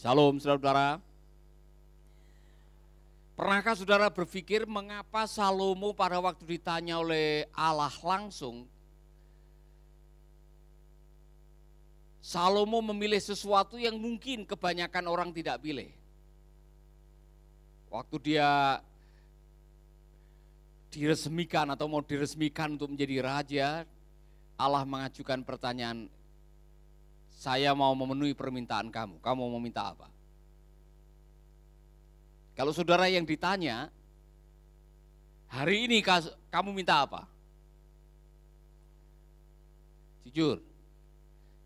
Salam saudara-saudara. Pernahkah saudara berpikir mengapa Salomo pada waktu ditanya oleh Allah langsung, Salomo memilih sesuatu yang mungkin kebanyakan orang tidak pilih. Waktu dia diresmikan atau mau diresmikan untuk menjadi raja, Allah mengajukan pertanyaan, saya mau memenuhi permintaan kamu mau minta apa? Kalau saudara yang ditanya, hari ini kamu minta apa? Jujur,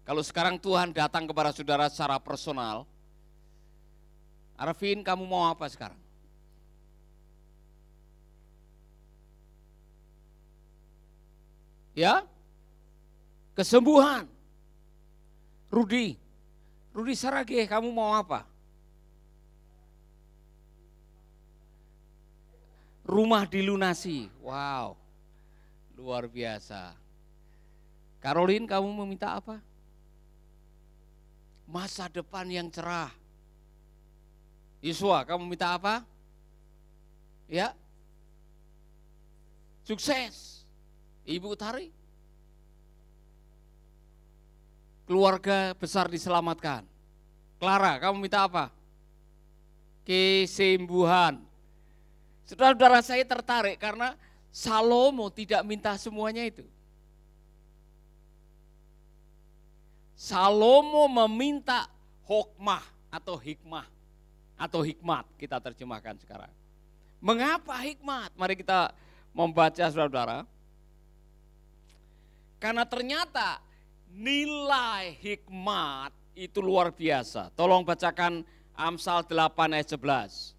kalau sekarang Tuhan datang kepada saudara secara personal, Arvin, kamu mau apa sekarang? Ya, kesembuhan. Rudi Sarage, kamu mau apa? Rumah dilunasi. Wow, luar biasa. Caroline, kamu meminta apa? Masa depan yang cerah. Yesua, kamu minta apa? Ya, sukses. Ibu Tari, keluarga besar diselamatkan. Clara, kamu minta apa? Kesembuhan. Saudara-saudara, saya tertarik karena Salomo tidak minta semuanya itu. Salomo meminta hikmah atau hikmat kita terjemahkan sekarang. Mengapa hikmat? Mari kita membaca saudara-saudara. Karena ternyata nilai hikmat itu luar biasa. Tolong bacakan Amsal 8 ayat 11.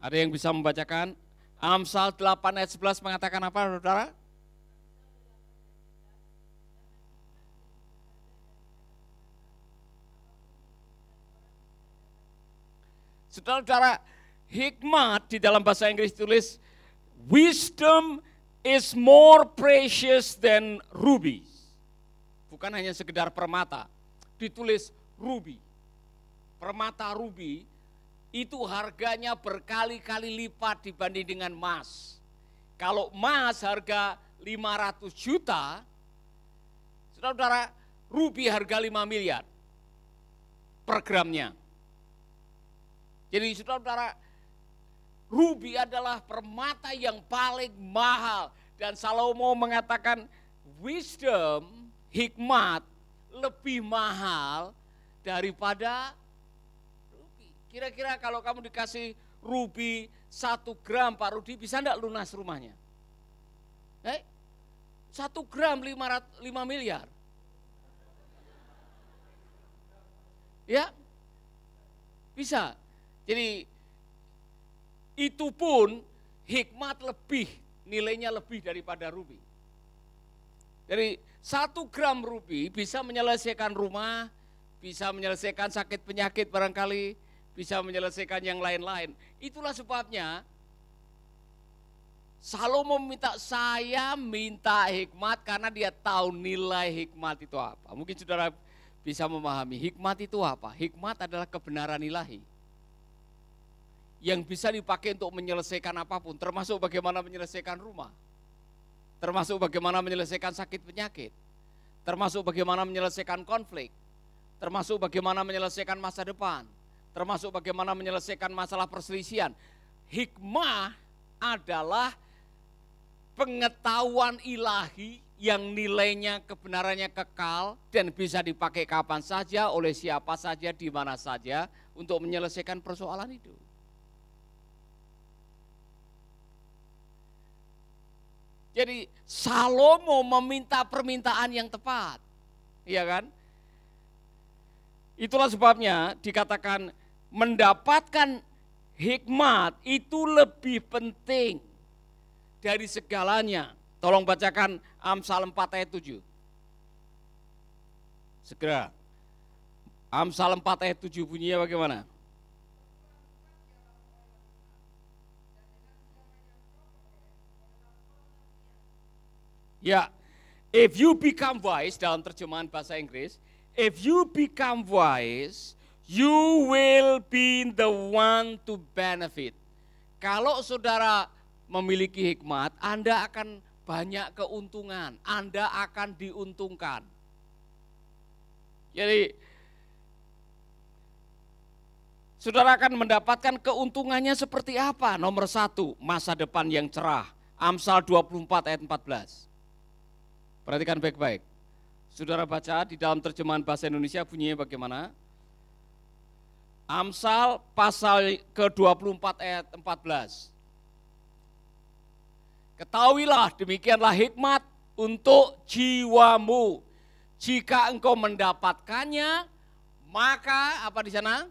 Ada yang bisa membacakan? Amsal 8 ayat 11 mengatakan apa, saudara? Saudara-saudara, hikmat di dalam bahasa Inggris tulis, wisdom is more precious than rubies. Bukan hanya sekedar permata, ditulis ruby. Permata ruby itu harganya berkali-kali lipat dibanding dengan emas. Kalau emas harga 500 juta, saudara-saudara, ruby harga 5 miliar per gramnya. Jadi saudara-saudara, ruby adalah permata yang paling mahal. Dan Salomo mengatakan wisdom, hikmat lebih mahal daripada ruby. Kira-kira kalau kamu dikasih ruby 1 gram Pak Rudi, bisa enggak lunas rumahnya? 1 gram 5 miliar. Ya, bisa. Jadi itu pun hikmat lebih, nilainya lebih daripada ruby. Dari 1 gram ruby bisa menyelesaikan rumah, bisa menyelesaikan sakit penyakit barangkali, bisa menyelesaikan yang lain-lain. Itulah sebabnya Salomo saya minta hikmat karena dia tahu nilai hikmat itu apa. Mungkin saudara bisa memahami hikmat itu apa. Hikmat adalah kebenaran ilahi yang bisa dipakai untuk menyelesaikan apapun, termasuk bagaimana menyelesaikan rumah, termasuk bagaimana menyelesaikan sakit penyakit, termasuk bagaimana menyelesaikan konflik, termasuk bagaimana menyelesaikan masa depan, termasuk bagaimana menyelesaikan masalah perselisihan. Hikmah adalah pengetahuan ilahi yang nilainya kebenarannya kekal dan bisa dipakai kapan saja, oleh siapa saja, di mana saja untuk menyelesaikan persoalan itu. Jadi Salomo meminta permintaan yang tepat, iya kan? Itulah sebabnya dikatakan mendapatkan hikmat itu lebih penting dari segalanya. Tolong bacakan Amsal 4 ayat 7. Segera. Amsal 4 ayat 7 bunyinya bagaimana? Ya, If you become wise, dalam terjemahan bahasa Inggris, if you become wise, you will be the one to benefit. Kalau saudara memiliki hikmat, Anda akan banyak keuntungan, Anda akan diuntungkan. Jadi, saudara akan mendapatkan keuntungannya seperti apa? Nomor 1, masa depan yang cerah. Amsal 24 ayat 14. Perhatikan baik-baik. Saudara baca di dalam terjemahan bahasa Indonesia bunyinya bagaimana? Amsal pasal ke-24 ayat 14. Ketahuilah demikianlah hikmat untuk jiwamu. Jika engkau mendapatkannya, maka apa di sana?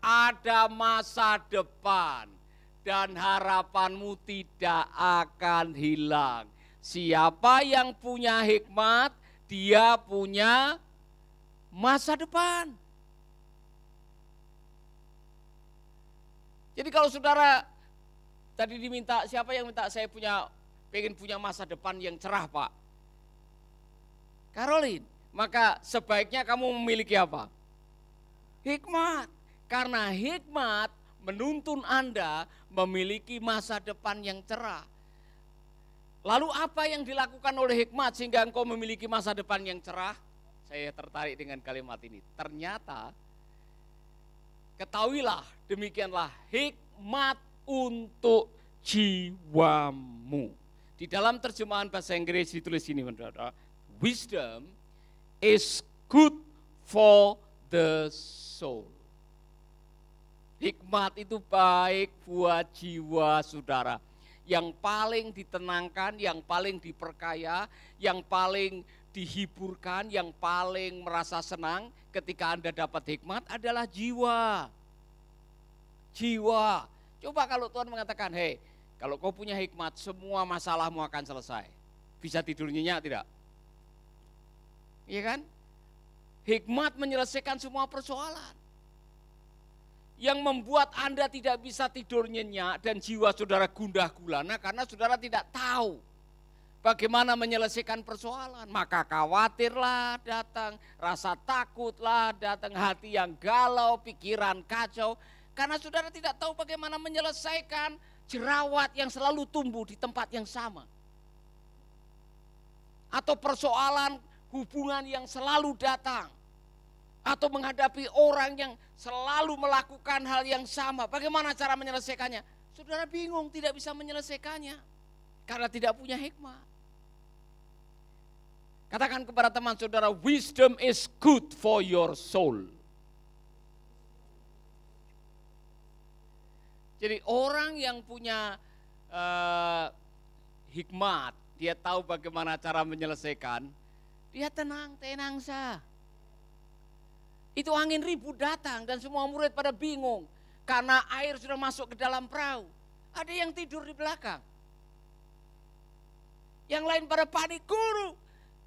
Ada masa depan dan harapanmu tidak akan hilang. Siapa yang punya hikmat, dia punya masa depan. Jadi kalau saudara tadi diminta, siapa yang minta saya pengen punya masa depan yang cerah, Pak? Caroline, maka sebaiknya kamu memiliki apa? Hikmat. Karena hikmat menuntun Anda memiliki masa depan yang cerah. Lalu apa yang dilakukan oleh hikmat sehingga engkau memiliki masa depan yang cerah? Saya tertarik dengan kalimat ini. Ternyata, ketahuilah demikianlah hikmat untuk jiwamu. Di dalam terjemahan bahasa Inggris ditulis ini, saudara. Wisdom is good for the soul. Hikmat itu baik buat jiwa saudara. Yang paling ditenangkan, yang paling diperkaya, yang paling dihiburkan, yang paling merasa senang ketika Anda dapat hikmat adalah jiwa. Jiwa. Coba kalau Tuhan mengatakan, hei, kalau kau punya hikmat, semua masalahmu akan selesai. Bisa tidur nyenyak tidak? Iya kan? Hikmat menyelesaikan semua persoalan. Yang membuat Anda tidak bisa tidur nyenyak dan jiwa saudara gundah gulana karena saudara tidak tahu bagaimana menyelesaikan persoalan. Maka khawatirlah datang, rasa takutlah datang, hati yang galau, pikiran kacau. Karena saudara tidak tahu bagaimana menyelesaikan jerawat yang selalu tumbuh di tempat yang sama. Atau persoalan hubungan yang selalu datang. Atau menghadapi orang yang selalu melakukan hal yang sama. Bagaimana cara menyelesaikannya? Saudara bingung, tidak bisa menyelesaikannya. Karena tidak punya hikmat. Katakan kepada teman saudara, wisdom is good for your soul. Jadi orang yang punya hikmat, dia tahu bagaimana cara menyelesaikan, dia tenang sah. Itu angin ribut datang dan semua murid pada bingung. Karena air sudah masuk ke dalam perahu. Ada yang tidur di belakang. Yang lain pada panik, guru,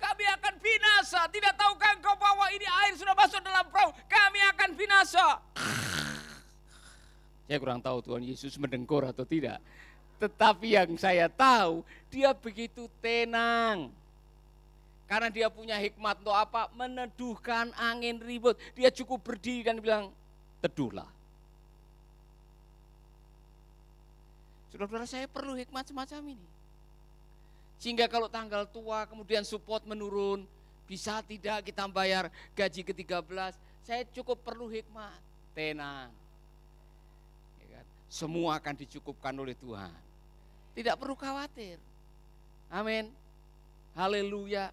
kami akan binasa. Tidak tahukah engkau bahwa ini air sudah masuk dalam perahu? Kami akan binasa. Saya kurang tahu Tuhan Yesus mendengkur atau tidak. Tetapi yang saya tahu, dia begitu tenang. Karena dia punya hikmat untuk apa? Meneduhkan angin ribut. Dia cukup berdiri dan bilang, teduhlah. Saudara-saudara, saya perlu hikmat semacam ini. Sehingga kalau tanggal tua kemudian support menurun, bisa tidak kita bayar gaji ke-13, saya cukup perlu hikmat. Tenang. Ya kan? Semua akan dicukupkan oleh Tuhan. Tidak perlu khawatir. Amin. Haleluya.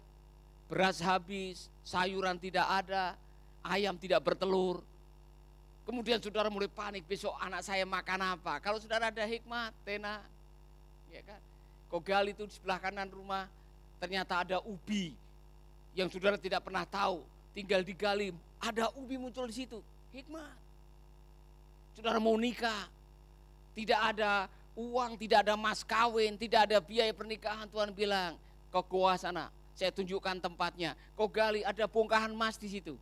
Beras habis, sayuran tidak ada, ayam tidak bertelur. Kemudian saudara mulai panik, besok anak saya makan apa? Kalau saudara ada hikmat, tenang. Ya kan? Kau gali itu di sebelah kanan rumah, ternyata ada ubi yang saudara tidak pernah tahu. Tinggal digali, ada ubi muncul di situ. Hikmat. Saudara mau nikah, tidak ada uang, tidak ada mas kawin, tidak ada biaya pernikahan. Tuhan bilang, kau goa sana. Saya tunjukkan tempatnya. Kau gali ada bongkahan emas di situ.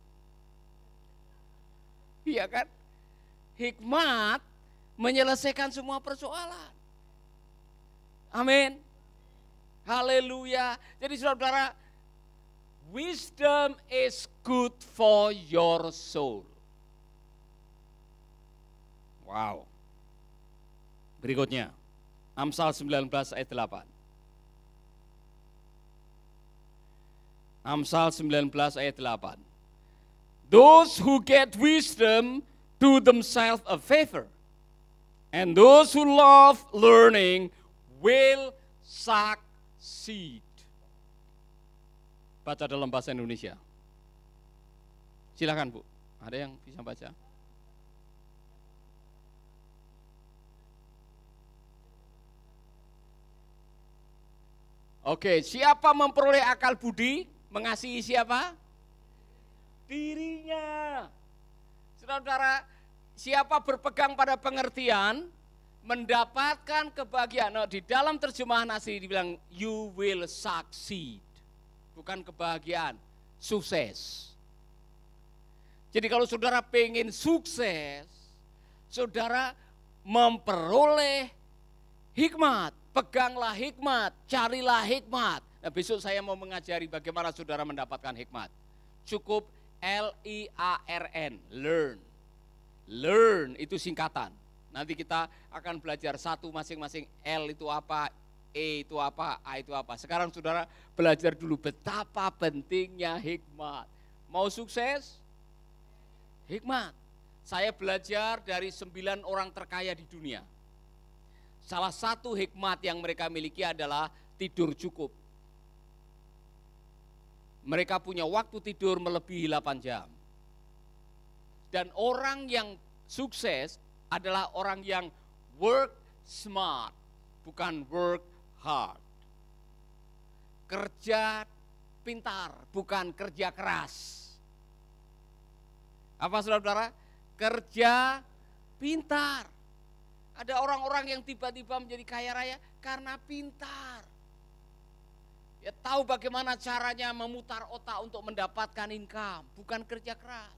Iya kan? Hikmat menyelesaikan semua persoalan. Amin. Haleluya. Haleluya. Jadi saudara, wisdom is good for your soul. Wow. Berikutnya, Amsal 19 ayat 8. Amsal 19 ayat 8. Those who get wisdom do themselves a favor, and those who love learning will succeed. Baca dalam bahasa Indonesia. Silakan Bu, ada yang bisa baca? Oke, siapa memperoleh akal budi? Mengasihi siapa? Dirinya. Saudara-saudara, siapa berpegang pada pengertian, mendapatkan kebahagiaan. Nah, di dalam terjemahan asli dibilang, you will succeed. Bukan kebahagiaan, sukses. Jadi kalau saudara pengen sukses, saudara memperoleh hikmat. Peganglah hikmat, carilah hikmat. Nah, besok saya mau mengajari bagaimana saudara mendapatkan hikmat. Cukup L-I-A-R-N, learn. Learn itu singkatan. Nanti kita akan belajar satu masing-masing. L itu apa, E itu apa, A itu apa. Sekarang saudara belajar dulu betapa pentingnya hikmat. Mau sukses? Hikmat. Saya belajar dari 9 orang terkaya di dunia. Salah satu hikmat yang mereka miliki adalah tidur cukup. Mereka punya waktu tidur melebihi 8 jam. Dan orang yang sukses adalah orang yang work smart, bukan work hard. Kerja pintar, bukan kerja keras. Apa saudara-saudara? Kerja pintar. Ada orang-orang yang tiba-tiba menjadi kaya raya karena pintar. Ya tahu bagaimana caranya memutar otak untuk mendapatkan income, bukan kerja keras.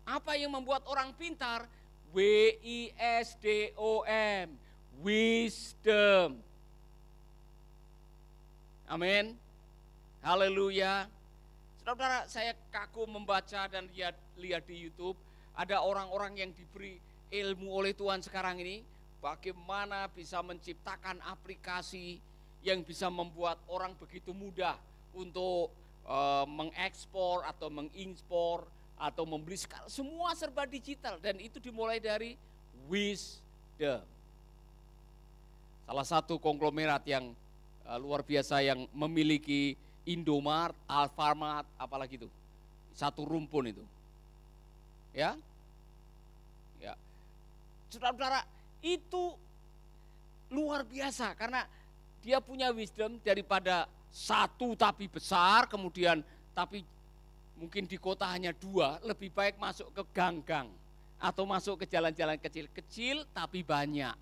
Apa yang membuat orang pintar? W-I-S-D-O-M, wisdom. Amin. Haleluya. Saudara, saya kagum membaca dan lihat di YouTube. Ada orang-orang yang diberi ilmu oleh Tuhan sekarang ini, bagaimana bisa menciptakan aplikasi yang bisa membuat orang begitu mudah untuk mengekspor atau mengimpor atau membeli, semua serba digital, dan itu dimulai dari wisdom. Salah satu konglomerat yang luar biasa yang memiliki Indomart, Alfamart, apalagi itu, satu rumpun itu. Ya, saudara-saudara, itu luar biasa karena dia punya wisdom. Daripada satu tapi besar, kemudian tapi mungkin di kota hanya 2, lebih baik masuk ke gang-gang atau masuk ke jalan-jalan kecil-kecil tapi banyak.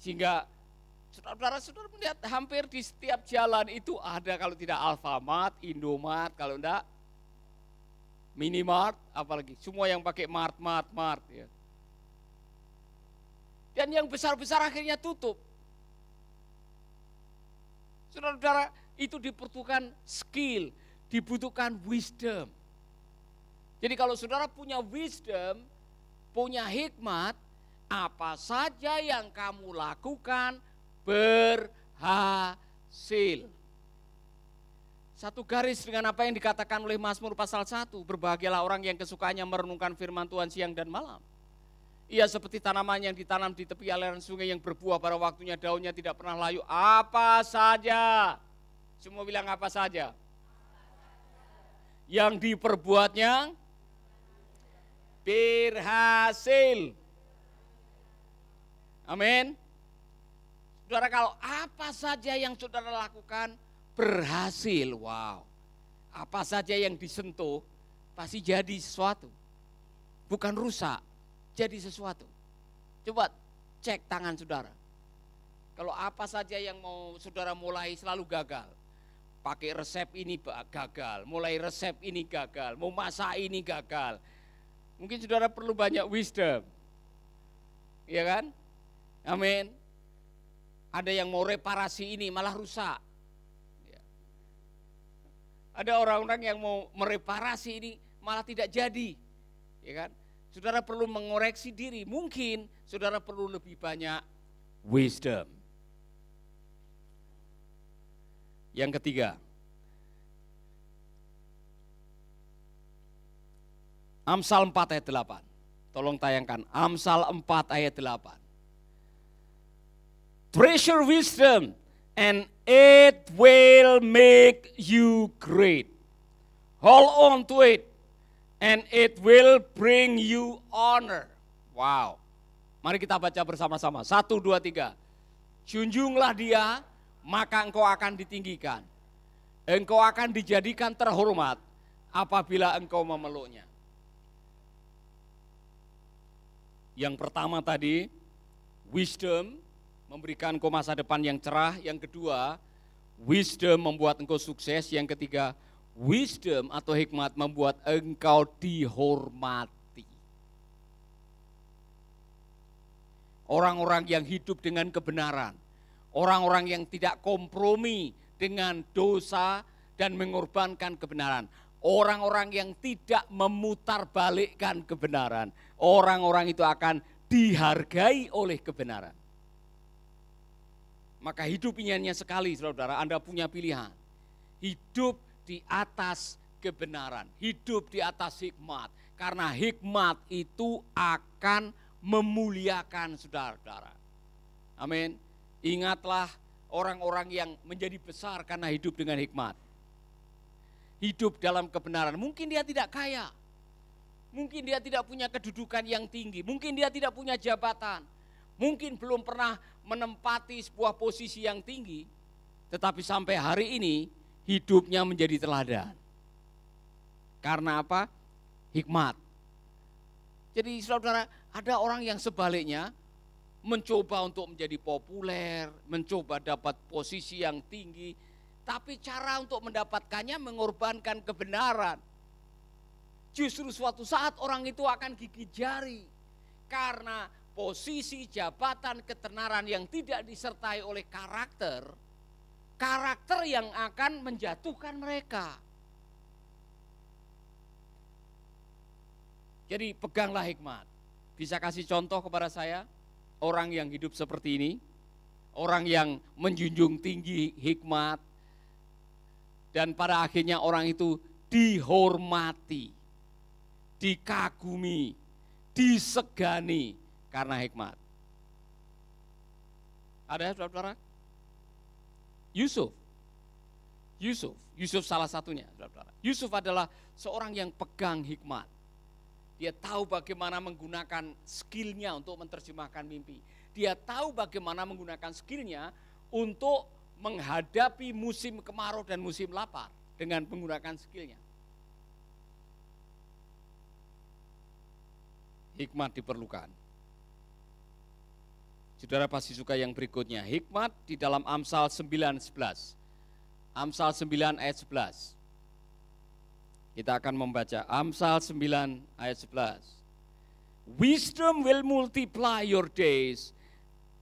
Sehingga saudara-saudara melihat hampir di setiap jalan itu ada, kalau tidak Alfamart, Indomart, kalau enggak Minimart, apalagi semua yang pakai mart ya. Dan yang besar-besar akhirnya tutup. Saudara-saudara, itu dibutuhkan skill, dibutuhkan wisdom. Jadi kalau saudara punya wisdom, punya hikmat, apa saja yang kamu lakukan berhasil. Satu garis dengan apa yang dikatakan oleh Mazmur pasal 1, berbahagialah orang yang kesukaannya merenungkan firman Tuhan siang dan malam. Ia seperti tanaman yang ditanam di tepi aliran sungai yang berbuah pada waktunya, daunnya tidak pernah layu. Apa saja, semua bilang apa saja, yang diperbuatnya berhasil. Amin. Saudara, kalau apa saja yang saudara lakukan berhasil, wow. Apa saja yang disentuh pasti jadi sesuatu. Bukan rusak, jadi sesuatu. Coba cek tangan saudara. Kalau apa saja yang mau saudara mulai selalu gagal. Pakai resep ini gagal, mulai resep ini gagal, mau masak ini gagal. Mungkin saudara perlu banyak wisdom. Iya kan? Amin. Ada yang mau reparasi ini malah rusak. Ya. Ada orang-orang yang mau mereparasi ini malah tidak jadi. Ya kan? Saudara perlu mengoreksi diri. Mungkin saudara perlu lebih banyak wisdom. Yang ketiga, Amsal 4 ayat 8. Tolong tayangkan Amsal 4 ayat 8. Treasure wisdom and it will make you great. Hold on to it and it will bring you honor. Wow. Mari kita baca bersama-sama. 1, 2, 3. Junjunglah dia, maka engkau akan ditinggikan. Engkau akan dijadikan terhormat apabila engkau memeluknya. Yang pertama tadi, wisdom memberikan engkau masa depan yang cerah. Yang kedua, wisdom membuat engkau sukses. Yang ketiga, wisdom atau hikmat membuat engkau dihormati. Orang-orang yang hidup dengan kebenaran, orang-orang yang tidak kompromi dengan dosa dan mengorbankan kebenaran, orang-orang yang tidak memutarbalikkan kebenaran, orang-orang itu akan dihargai oleh kebenaran. Maka hidup ini hanya sekali, saudara. Anda punya pilihan. Hidup di atas kebenaran, hidup di atas hikmat. Karena hikmat itu akan memuliakan saudara-saudara. Amin. Ingatlah orang-orang yang menjadi besar karena hidup dengan hikmat. Hidup dalam kebenaran. Mungkin dia tidak kaya. Mungkin dia tidak punya kedudukan yang tinggi. Mungkin dia tidak punya jabatan. Mungkin belum pernah menempati sebuah posisi yang tinggi, tetapi sampai hari ini hidupnya menjadi teladan. Karena apa? Hikmat. Jadi saudara, ada orang yang sebaliknya mencoba untuk menjadi populer, mencoba dapat posisi yang tinggi, tapi cara untuk mendapatkannya mengorbankan kebenaran. Justru suatu saat orang itu akan gigit jari karena posisi jabatan ketenaran yang tidak disertai oleh karakter yang akan menjatuhkan mereka. Jadi peganglah hikmat. Bisa kasih contoh kepada saya orang yang hidup seperti ini, orang yang menjunjung tinggi hikmat, dan pada akhirnya orang itu dihormati, dikagumi, disegani karena hikmat. Ada saudara? Yusuf salah satunya, saudara. Yusuf adalah seorang yang pegang hikmat. Dia tahu bagaimana menggunakan skillnya untuk menerjemahkan mimpi. Dia tahu bagaimana menggunakan skillnya untuk menghadapi musim kemarau dan musim lapar dengan menggunakan skillnya. Hikmat diperlukan. Saudara pasti suka yang berikutnya. Hikmat di dalam Amsal 9:11. Amsal 9 ayat 11. Kita akan membaca Amsal 9 ayat 11. Wisdom will multiply your days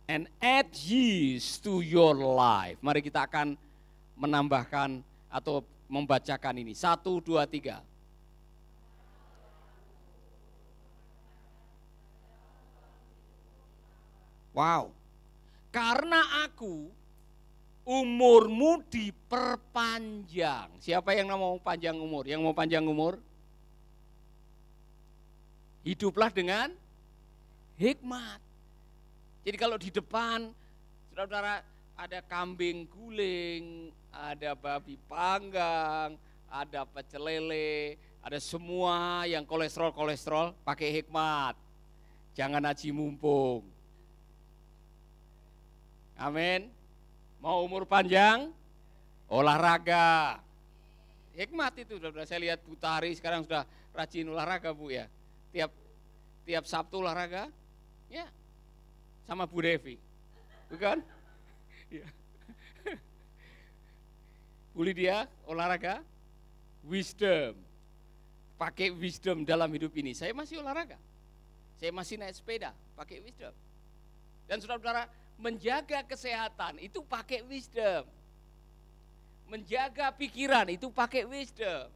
and add years to your life. Mari kita akan menambahkan atau membacakan ini. 1, 2, 3. Wow, karena aku umurmu diperpanjang. Siapa yang mau panjang umur? Yang mau panjang umur? Hiduplah dengan hikmat. Jadi kalau di depan, saudara-saudara, ada kambing guling, ada babi panggang, ada pecel lele, ada semua yang kolesterol, pakai hikmat. Jangan aji mumpung. Amin. Mau umur panjang, olahraga. Hikmat itu, saudara. Saya lihat Bu Tari sekarang sudah rajin olahraga, Bu ya. Tiap Sabtu olahraga, ya. Sama Bu Devi, bukan? Ya. Bu Lydia olahraga, wisdom. Pakai wisdom dalam hidup ini. Saya masih olahraga. Saya masih naik sepeda, pakai wisdom. Dan saudara-saudara, menjaga kesehatan itu pakai wisdom. Menjaga pikiran itu pakai wisdom.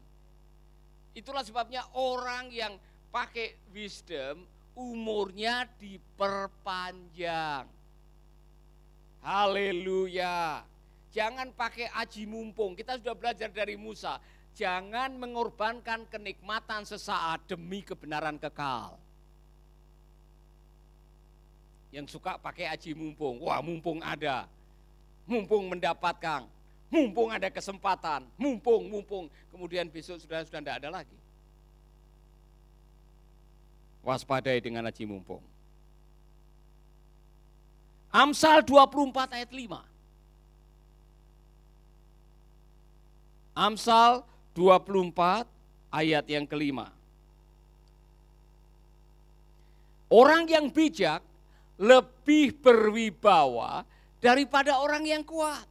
Itulah sebabnya orang yang pakai wisdom umurnya diperpanjang. Haleluya. Jangan pakai aji mumpung. Kita sudah belajar dari Musa. Jangan mengorbankan kenikmatan sesaat demi kebenaran kekal. Yang suka pakai aji mumpung. Wah, mumpung ada. Mumpung mendapatkan. Mumpung ada kesempatan. Mumpung. Kemudian besok sudah tidak ada lagi. Waspadai dengan aji mumpung. Amsal 24 ayat 5. Amsal 24 ayat yang kelima. Orang yang bijak lebih berwibawa daripada orang yang kuat.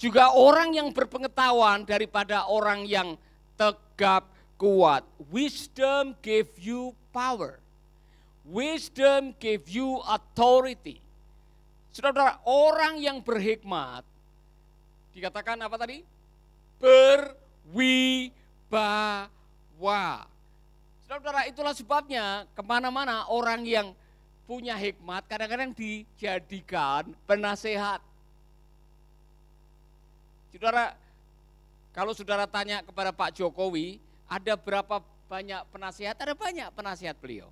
Juga orang yang berpengetahuan daripada orang yang tegap kuat. Wisdom give you power. Wisdom give you authority. Saudara-saudara, orang yang berhikmat dikatakan apa tadi? Berwibawa. Saudara-saudara, itulah sebabnya kemana-mana orang yang punya hikmat kadang-kadang dijadikan penasehat. Saudara, kalau saudara tanya kepada Pak Jokowi, ada berapa banyak penasihat? Ada banyak penasihat beliau.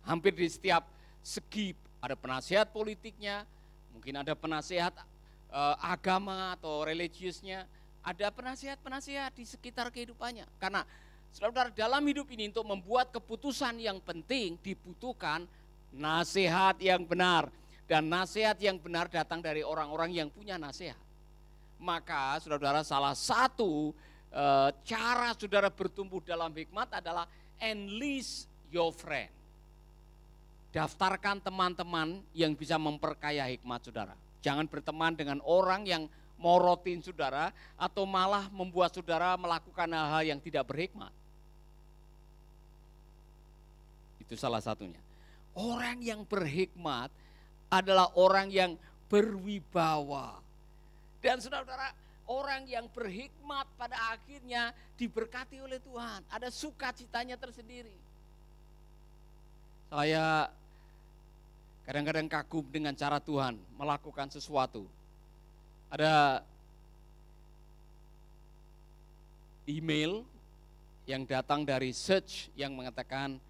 Hampir di setiap segi ada penasihat politiknya, mungkin ada penasihat agama atau religiusnya, ada penasihat-penasihat di sekitar kehidupannya. Karena saudara dalam hidup ini untuk membuat keputusan yang penting dibutuhkan nasihat yang benar. Dan nasihat yang benar datang dari orang-orang yang punya nasihat. Maka saudara salah satu cara saudara bertumbuh dalam hikmat adalah enlist your friend. Daftarkan teman-teman yang bisa memperkaya hikmat saudara. Jangan berteman dengan orang yang morotin saudara atau malah membuat saudara melakukan hal-hal yang tidak berhikmat. Itu salah satunya. Orang yang berhikmat adalah orang yang berwibawa. Dan saudara-saudara, orang yang berhikmat pada akhirnya diberkati oleh Tuhan. Ada sukacitanya tersendiri. Saya kadang-kadang kagum dengan cara Tuhan melakukan sesuatu. Ada email yang datang dari Search yang mengatakan,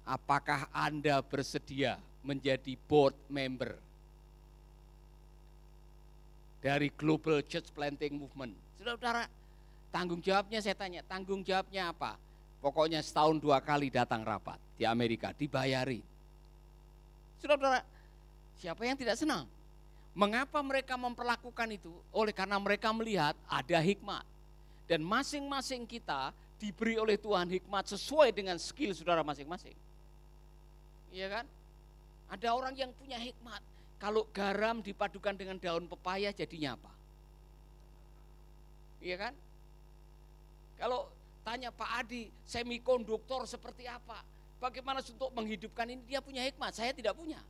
apakah Anda bersedia menjadi board member dari Global Church Planting Movement? Saudara-saudara, tanggung jawabnya saya tanya, tanggung jawabnya apa? Pokoknya setahun 2 kali datang rapat di Amerika, dibayari. Saudara-saudara, siapa yang tidak senang? Mengapa mereka memperlakukan itu? Oleh karena mereka melihat ada hikmat. Dan masing-masing kita diberi oleh Tuhan hikmat sesuai dengan skill saudara masing-masing. Iya kan? Ada orang yang punya hikmat. Kalau garam dipadukan dengan daun pepaya jadinya apa? Iya kan? Kalau tanya Pak Adi, semikonduktor seperti apa? Bagaimana untuk menghidupkan ini? Dia punya hikmat, saya tidak punya.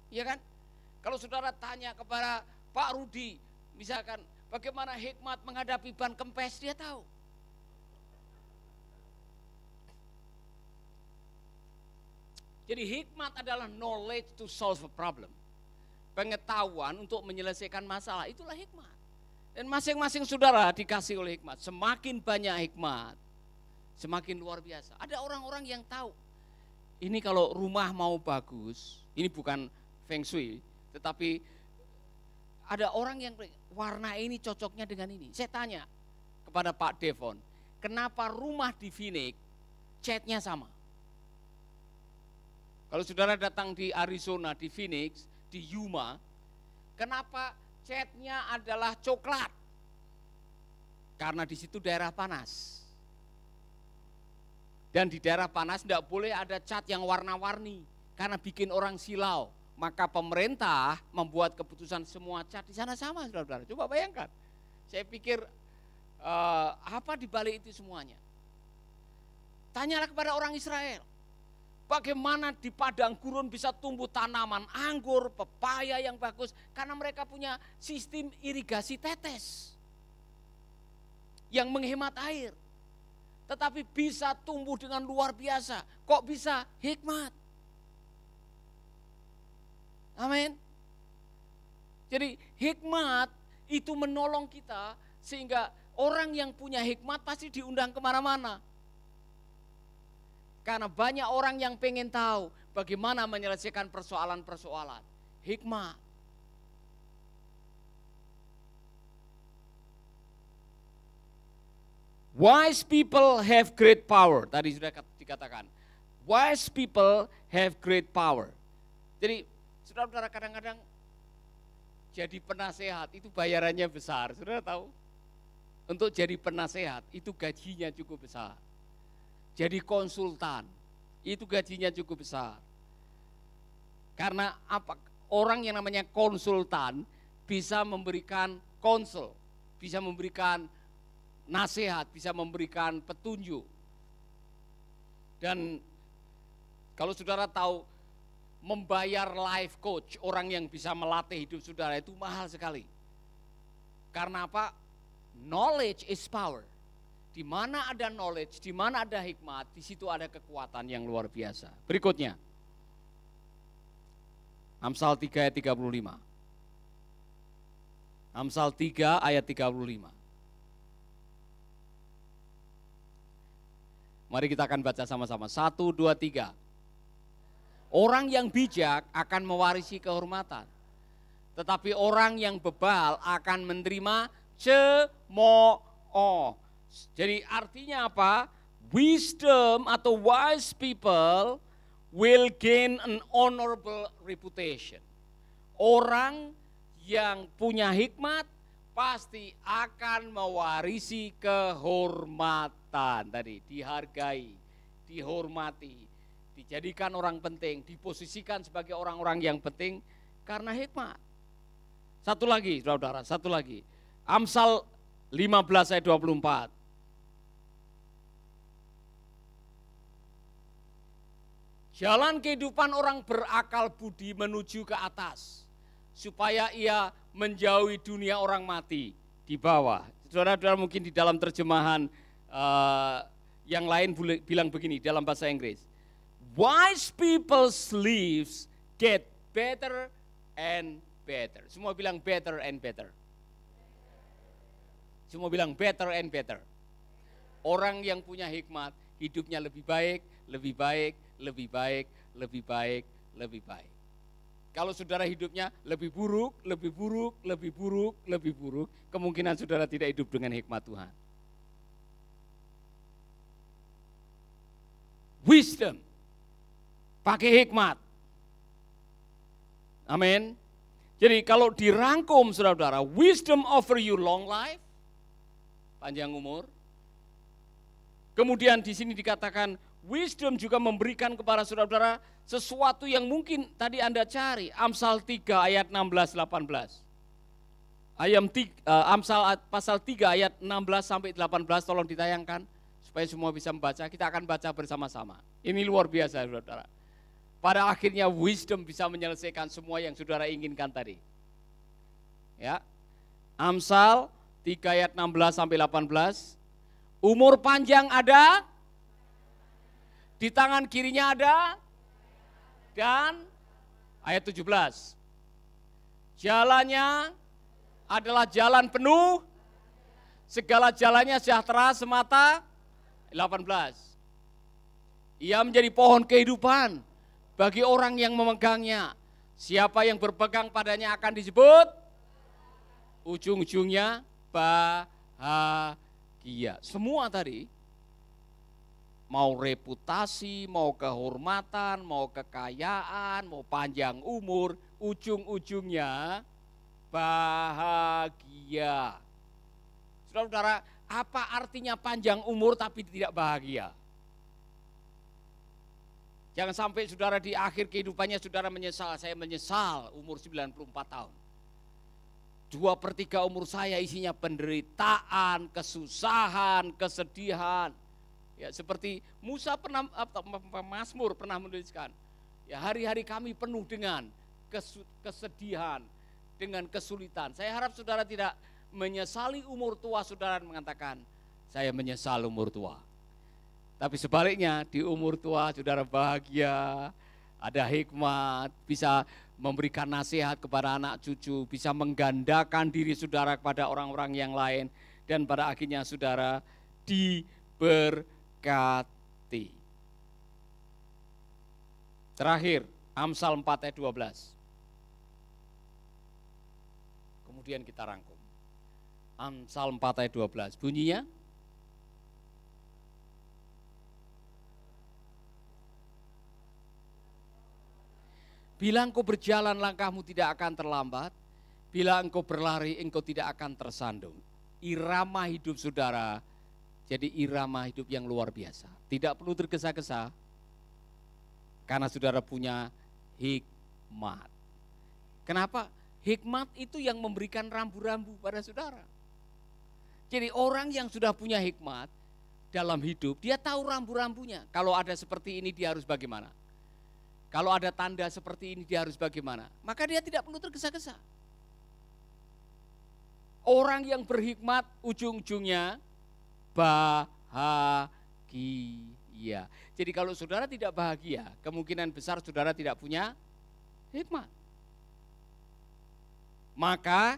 Iya kan? Kalau saudara tanya kepada Pak Rudi, misalkan bagaimana hikmat menghadapi ban kempes, dia tahu. Jadi hikmat adalah knowledge to solve a problem. Pengetahuan untuk menyelesaikan masalah, itulah hikmat. Dan masing-masing saudara dikasih oleh hikmat. Semakin banyak hikmat, semakin luar biasa. Ada orang-orang yang tahu, ini kalau rumah mau bagus, ini bukan Feng Shui, tetapi ada orang yang warna ini cocoknya dengan ini. Saya tanya kepada Pak Devon, kenapa rumah di Phoenix catnya sama? Kalau saudara datang di Arizona, di Phoenix, di Yuma, kenapa catnya adalah coklat? Karena di situ daerah panas. Dan di daerah panas tidak boleh ada cat yang warna-warni, karena bikin orang silau. Maka pemerintah membuat keputusan semua cat di sana sama, saudara-saudara. Coba bayangkan. Saya pikir apa di balik itu semuanya? Tanyalah kepada orang Israel. Bagaimana di padang gurun bisa tumbuh tanaman anggur, pepaya yang bagus. Karena mereka punya sistem irigasi tetes yang menghemat air. Tetapi bisa tumbuh dengan luar biasa. Kok bisa? Hikmat. Amin. Jadi hikmat itu menolong kita sehingga orang yang punya hikmat pasti diundang kemana-mana. Karena banyak orang yang pengen tahu bagaimana menyelesaikan persoalan-persoalan. Hikmat. Wise people have great power. Tadi sudah dikatakan. Wise people have great power. Jadi saudara-saudara kadang-kadang jadi penasehat itu bayarannya besar. Saudara tahu? Untuk jadi penasehat itu gajinya cukup besar. Jadi konsultan, itu gajinya cukup besar. Karena apa? Orang yang namanya konsultan bisa memberikan konsul, bisa memberikan nasihat, bisa memberikan petunjuk. Dan kalau saudara tahu, membayar life coach, orang yang bisa melatih hidup saudara itu mahal sekali. Karena apa? Knowledge is power. Di mana ada knowledge, di mana ada hikmat, di situ ada kekuatan yang luar biasa. Berikutnya, Amsal 3 ayat 35. Amsal 3 ayat 35. Mari kita akan baca sama-sama. 1, 2, 3. Orang yang bijak akan mewarisi kehormatan. Tetapi orang yang bebal akan menerima cemooh. Jadi artinya apa? Wisdom atau wise people will gain an honorable reputation. Orang yang punya hikmat pasti akan mewarisi kehormatan. Tadi dihargai, dihormati, dijadikan orang penting, diposisikan sebagai orang-orang yang penting karena hikmat. Satu lagi, saudara, satu lagi. Amsal 15 ayat 24. Jalan kehidupan orang berakal budi menuju ke atas, supaya ia menjauhi dunia orang mati di bawah. Saudara-saudara mungkin di dalam terjemahan yang lain bilang begini dalam bahasa Inggris. Wise people's lives get better and better. Semua bilang better and better. Semua bilang better and better. Orang yang punya hikmat, hidupnya lebih baik, lebih baik, lebih baik, lebih baik, lebih baik. Kalau saudara hidupnya lebih buruk, lebih buruk, lebih buruk, lebih buruk, kemungkinan saudara tidak hidup dengan hikmat Tuhan. Wisdom, pakai hikmat. Amin. Jadi kalau dirangkum saudara-saudara, wisdom offer you long life, panjang umur. Kemudian di sini dikatakan wisdom juga memberikan kepada saudara-saudara sesuatu yang mungkin tadi Anda cari. Amsal 3 ayat 16-18. Amsal pasal 3 ayat 16 sampai 18 tolong ditayangkan supaya semua bisa membaca. Kita akan baca bersama-sama. Ini luar biasa saudara-saudara. Pada akhirnya wisdom bisa menyelesaikan semua yang saudara inginkan tadi. Ya. Amsal 3 ayat 16 sampai 18. Umur panjang ada, di tangan kirinya ada, dan ayat 17. Jalannya adalah jalan penuh, segala jalannya sejahtera semata. 18. Ia menjadi pohon kehidupan bagi orang yang memegangnya. Siapa yang berpegang padanya akan disebut ujung-ujungnya bahagia. Semua tadi, mau reputasi, mau kehormatan, mau kekayaan, mau panjang umur, ujung-ujungnya bahagia. Saudara-saudara, apa artinya panjang umur tapi tidak bahagia? Jangan sampai saudara di akhir kehidupannya saudara menyesal. Saya menyesal umur 94 tahun. 2/3 umur saya isinya penderitaan, kesusahan, kesedihan. Ya, seperti Musa pernah, Mazmur pernah menuliskan, ya hari-hari kami penuh dengan kesedihan, dengan kesulitan. Saya harap saudara tidak menyesali umur tua saudara mengatakan, saya menyesal umur tua. Tapi sebaliknya di umur tua saudara bahagia, ada hikmat, bisa memberikan nasihat kepada anak cucu, bisa menggandakan diri saudara kepada orang-orang yang lain, dan pada akhirnya saudara diberkati. Terakhir, Amsal 4 ayat 12. Kemudian kita rangkum. Amsal 4 ayat 12. Bunyinya, bila engkau berjalan langkahmu tidak akan terlambat, bila engkau berlari engkau tidak akan tersandung. Irama hidup saudara jadi irama hidup yang luar biasa. Tidak perlu tergesa-gesa karena saudara punya hikmat. Kenapa? Hikmat itu yang memberikan rambu-rambu pada saudara. Jadi orang yang sudah punya hikmat dalam hidup, dia tahu rambu-rambunya. Kalau ada seperti ini dia harus bagaimana? Kalau ada tanda seperti ini dia harus bagaimana? Maka dia tidak perlu tergesa-gesa. Orang yang berhikmat ujung-ujungnya bahagia. Jadi kalau saudara tidak bahagia, kemungkinan besar saudara tidak punya hikmat. Maka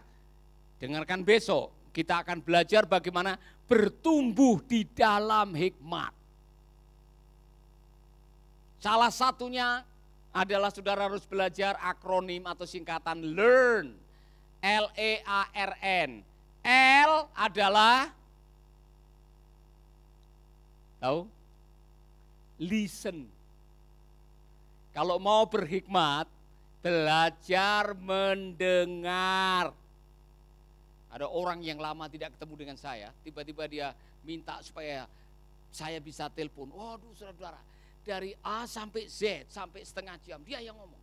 dengarkan besok, kita akan belajar bagaimana bertumbuh di dalam hikmat. Salah satunya adalah saudara harus belajar akronim atau singkatan LEARN. L-E-A-R-N. L adalah, tahu? Listen. Kalau mau berhikmat, belajar mendengar. Ada orang yang lama tidak ketemu dengan saya, tiba-tiba dia minta supaya saya bisa telepon. Waduh saudara-saudara, dari A sampai Z, sampai setengah jam, dia yang ngomong.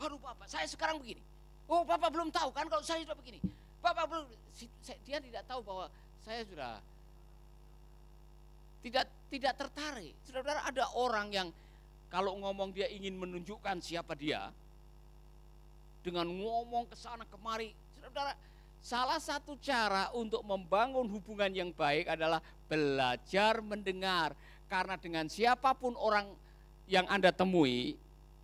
Aduh Bapak, saya sekarang begini. Oh Bapak belum tahu kan kalau saya sudah begini. Bapak belum, dia tidak tahu bahwa saya sudah tidak tertarik. Saudara-saudara, ada orang yang kalau ngomong dia ingin menunjukkan siapa dia, dengan ngomong ke sana kemari. Saudara-saudara, salah satu cara untuk membangun hubungan yang baik adalah belajar mendengar. Karena dengan siapapun orang yang Anda temui,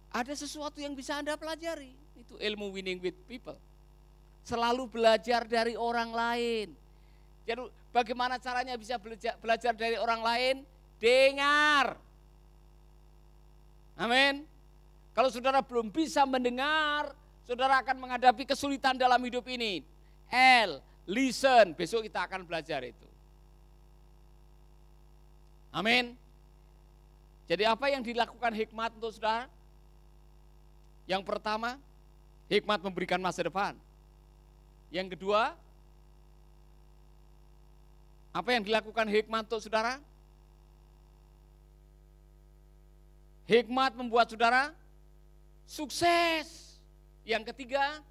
ada sesuatu yang bisa Anda pelajari. Itu ilmu winning with people. Selalu belajar dari orang lain. Jadi bagaimana caranya bisa belajar dari orang lain? Dengar. Amin. Kalau saudara belum bisa mendengar, saudara akan menghadapi kesulitan dalam hidup ini. L, listen. Besok kita akan belajar itu. Amin. Jadi apa yang dilakukan hikmat untuk saudara? Yang pertama, hikmat memberikan masa depan. Yang kedua, apa yang dilakukan hikmat untuk saudara? Hikmat membuat saudara sukses. Yang ketiga,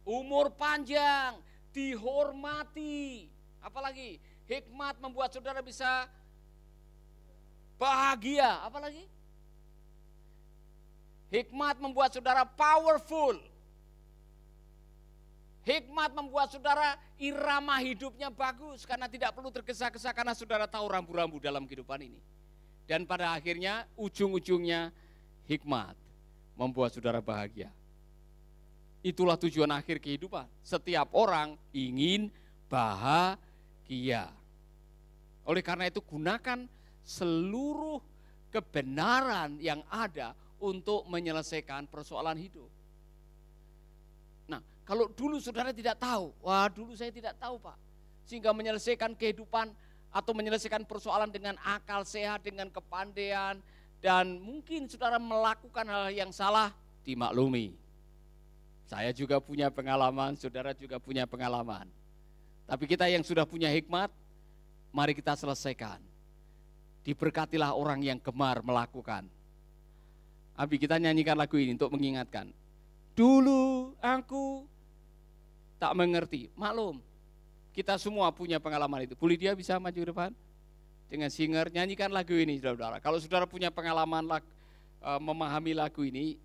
umur panjang, dihormati. Apalagi hikmat membuat saudara bisa bahagia. Apalagi hikmat membuat saudara powerful. Hikmat membuat saudara irama hidupnya bagus karena tidak perlu tergesa-gesa karena saudara tahu rambu-rambu dalam kehidupan ini. Dan pada akhirnya ujung-ujungnya hikmat membuat saudara bahagia. Itulah tujuan akhir kehidupan. Setiap orang ingin bahagia. Oleh karena itu gunakan seluruh kebenaran yang ada untuk menyelesaikan persoalan hidup. Nah, kalau dulu saudara tidak tahu, wah dulu saya tidak tahu Pak. Sehingga menyelesaikan kehidupan atau menyelesaikan persoalan dengan akal sehat, dengan kepandaian. Dan mungkin saudara melakukan hal yang salah, dimaklumi. Saya juga punya pengalaman, saudara juga punya pengalaman. Tapi kita yang sudah punya hikmat, mari kita selesaikan. Diberkatilah orang yang gemar melakukan. Abi, kita nyanyikan lagu ini untuk mengingatkan. Dulu aku tak mengerti, maklum. Kita semua punya pengalaman itu. Bu Lydia bisa maju ke depan? Dengan singer, nyanyikan lagu ini, saudara-saudara. Kalau saudara punya pengalaman memahami lagu ini,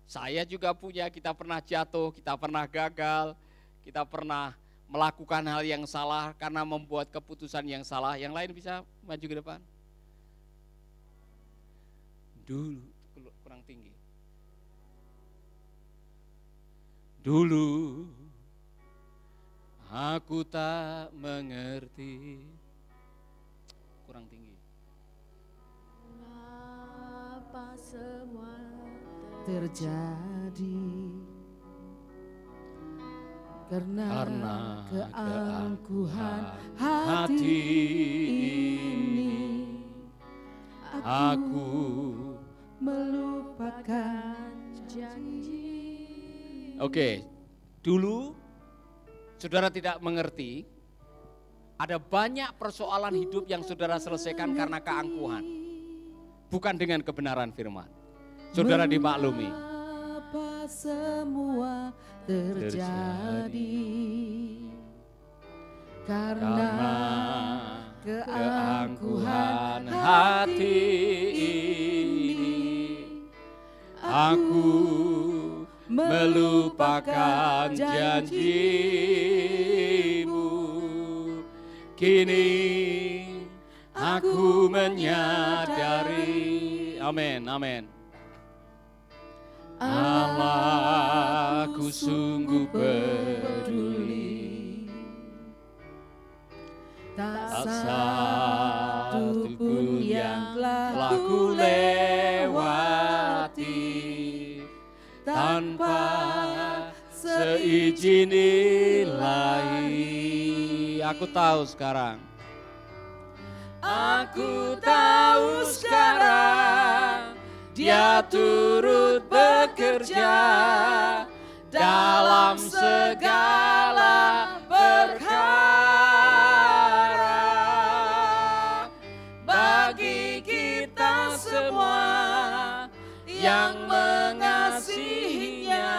saya juga punya, kita pernah jatuh, kita pernah gagal, kita pernah melakukan hal yang salah karena membuat keputusan yang salah. Yang lain bisa maju ke depan? Dulu, kurang tinggi. Dulu aku tak mengerti. Kurang tinggi. Mengapa semua terjadi karena keangkuhan hati ini, aku melupakan janji. Oke, dulu saudara tidak mengerti, ada banyak persoalan hidup yang saudara selesaikan karena keangkuhan, bukan dengan kebenaran firman. Saudara dimaklumi. Mengapa semua terjadi karena keangkuhan hati ini, aku melupakan janjimu. Kini aku menyadari, amin, amin. Allahku sungguh peduli, tak satu pun yang telah ku lewati tanpa seizin Ilahi. Aku tahu sekarang. Aku tahu sekarang Dia turut bekerja dalam segala perkara bagi kita semua yang mengasihinya,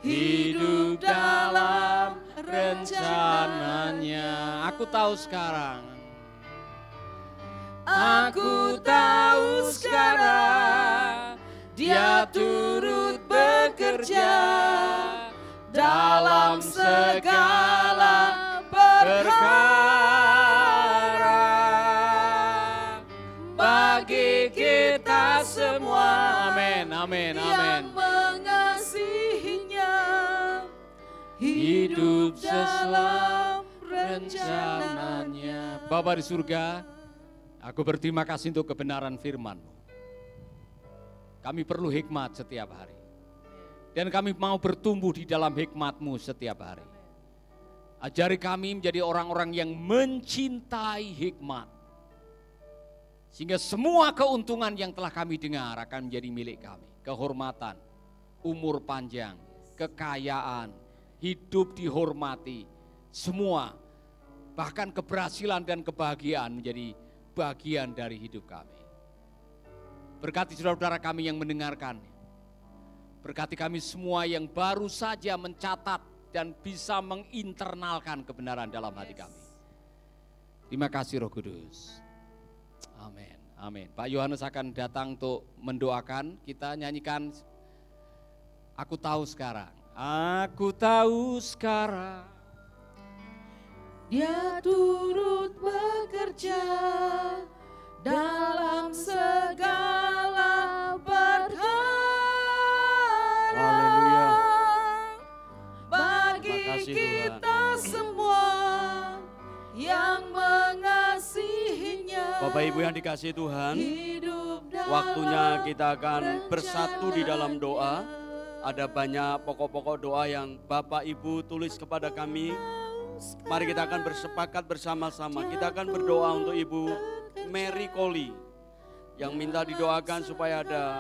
hidup dalam rencananya. Aku tahu sekarang. Aku tahu sekarang Dia turut bekerja dalam segala perkara bagi kita semua. Amin, amin, amin. Yang mengasihinya, hidup dalam rencananya. Bapa di surga, aku berterima kasih untuk kebenaran firman-Mu. Kami perlu hikmat setiap hari. Dan kami mau bertumbuh di dalam hikmat-Mu setiap hari. Ajari kami menjadi orang-orang yang mencintai hikmat. Sehingga semua keuntungan yang telah kami dengar akan menjadi milik kami. Kehormatan, umur panjang, kekayaan, hidup dihormati. Semua, bahkan keberhasilan dan kebahagiaan menjadi bagian dari hidup kami. Berkati saudara-saudara kami yang mendengarkan. Berkati kami semua yang baru saja mencatat dan bisa menginternalkan kebenaran dalam hati kami. Terima kasih Roh Kudus. Amin, amin. Pak Yohanes akan datang untuk mendoakan. Kita nyanyikan Aku Tahu Sekarang. Aku tahu sekarang Dia turut bekerja dalam segala perkara. Haleluya. Bagi kita semua yang mengasihinya. Bapak Ibu yang dikasihi Tuhan, Hidup dalam waktunya kita akan bersatu di dalam doa. Ada banyak pokok-pokok doa yang Bapak Ibu tulis kepada kami. Mari kita akan bersepakat bersama-sama. Kita akan berdoa untuk Ibu Mary Koli yang minta didoakan supaya ada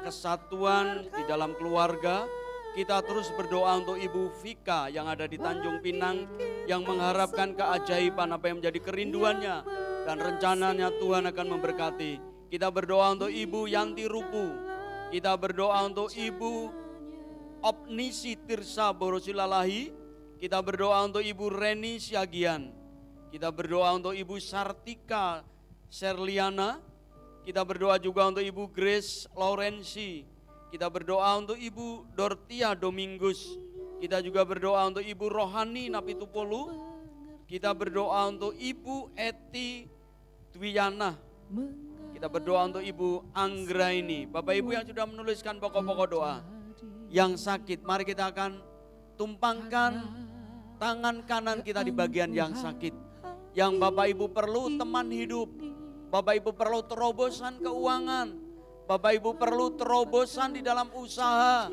kesatuan di dalam keluarga. Kita terus berdoa untuk Ibu Vika yang ada di Tanjung Pinang yang mengharapkan keajaiban apa yang menjadi kerinduannya dan rencananya Tuhan akan memberkati. Kita berdoa untuk Ibu Yanti Rupu. Kita berdoa untuk Ibu Opnisi Tirsa Borosilalahi Kita berdoa untuk Ibu Reni Siagian. Kita berdoa untuk Ibu Sartika Serliana. Kita berdoa juga untuk Ibu Grace Laurensi. Kita berdoa untuk Ibu Dortia Domingus. Kita juga berdoa untuk Ibu Rohani Napitupolu. Kita berdoa untuk Ibu Eti Dwiyana. Kita berdoa untuk Ibu Anggra ini. Bapak Ibu yang sudah menuliskan pokok-pokok doa. Yang sakit, mari kita akan tumpangkan tangan kanan kita di bagian yang sakit. Yang Bapak Ibu perlu teman hidup. Bapak Ibu perlu terobosan keuangan. Bapak Ibu perlu terobosan di dalam usaha,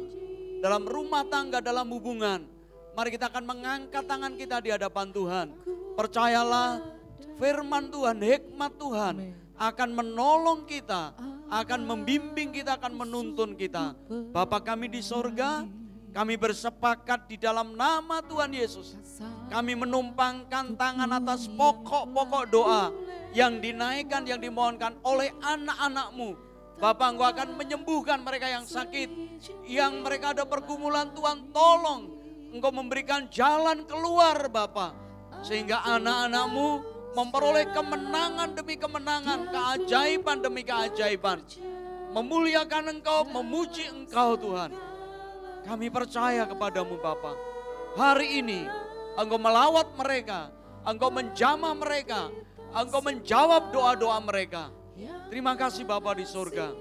dalam rumah tangga, dalam hubungan. Mari kita akan mengangkat tangan kita di hadapan Tuhan. Percayalah, firman Tuhan, hikmat Tuhan akan menolong kita, akan membimbing kita, akan menuntun kita. Bapa kami di sorga, kami bersepakat di dalam nama Tuhan Yesus. Kami menumpangkan tangan atas pokok-pokok doa yang dinaikkan, yang dimohonkan oleh anak-anak-Mu. Bapak, Engkau akan menyembuhkan mereka yang sakit, yang mereka ada pergumulan. Tuhan tolong Engkau memberikan jalan keluar Bapak, sehingga anak-anak-Mu memperoleh kemenangan demi kemenangan, keajaiban demi keajaiban. Memuliakan Engkau, memuji Engkau Tuhan. Kami percaya kepadamu Bapa. Hari ini Engkau melawat mereka, Engkau menjamah mereka, Engkau menjawab doa-doa mereka. Terima kasih Bapa di surga.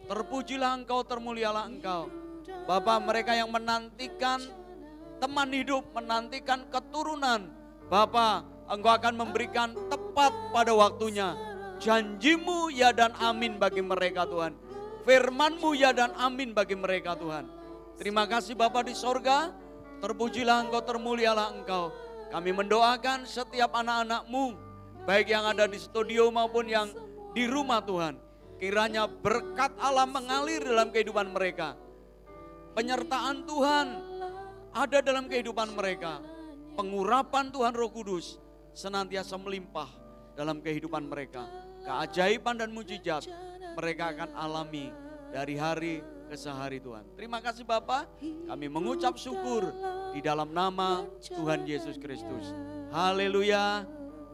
Terpujilah Engkau, termulialah Engkau. Bapa, mereka yang menantikan teman hidup, menantikan keturunan. Bapa, Engkau akan memberikan tepat pada waktunya. Janjimu ya dan amin bagi mereka Tuhan. Firman-Mu ya dan amin bagi mereka Tuhan. Terima kasih Bapa di sorga. Terpujilah Engkau, termulialah Engkau. Kami mendoakan setiap anak-anak-Mu, baik yang ada di studio maupun yang di rumah Tuhan. Kiranya berkat Allah mengalir dalam kehidupan mereka. Penyertaan Tuhan ada dalam kehidupan mereka. Pengurapan Tuhan Roh Kudus senantiasa melimpah dalam kehidupan mereka. Keajaiban dan mujizat mereka akan alami dari hari ke sehari Tuhan. Terima kasih Bapa, kami mengucap syukur di dalam nama Tuhan Yesus Kristus. Haleluya,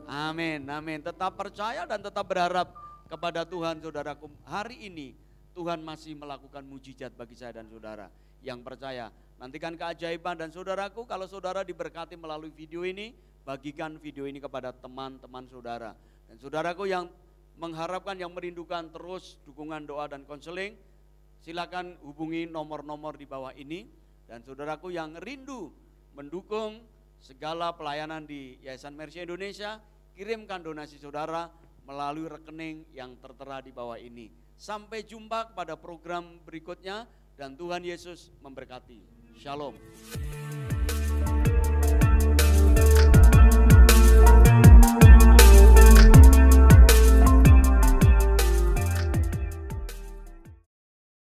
amin, amin. Tetap percaya dan tetap berharap kepada Tuhan saudaraku. Hari ini Tuhan masih melakukan mujizat bagi saya dan saudara yang percaya. Nantikan keajaiban dan saudaraku, kalau saudara diberkati melalui video ini, bagikan video ini kepada teman-teman saudara. Dan saudaraku yang mengharapkan, yang merindukan terus dukungan doa dan konseling, silakan hubungi nomor-nomor di bawah ini. Dan saudaraku yang rindu mendukung segala pelayanan di Yayasan Mercy Indonesia, kirimkan donasi saudara melalui rekening yang tertera di bawah ini. Sampai jumpa pada program berikutnya dan Tuhan Yesus memberkati. Shalom.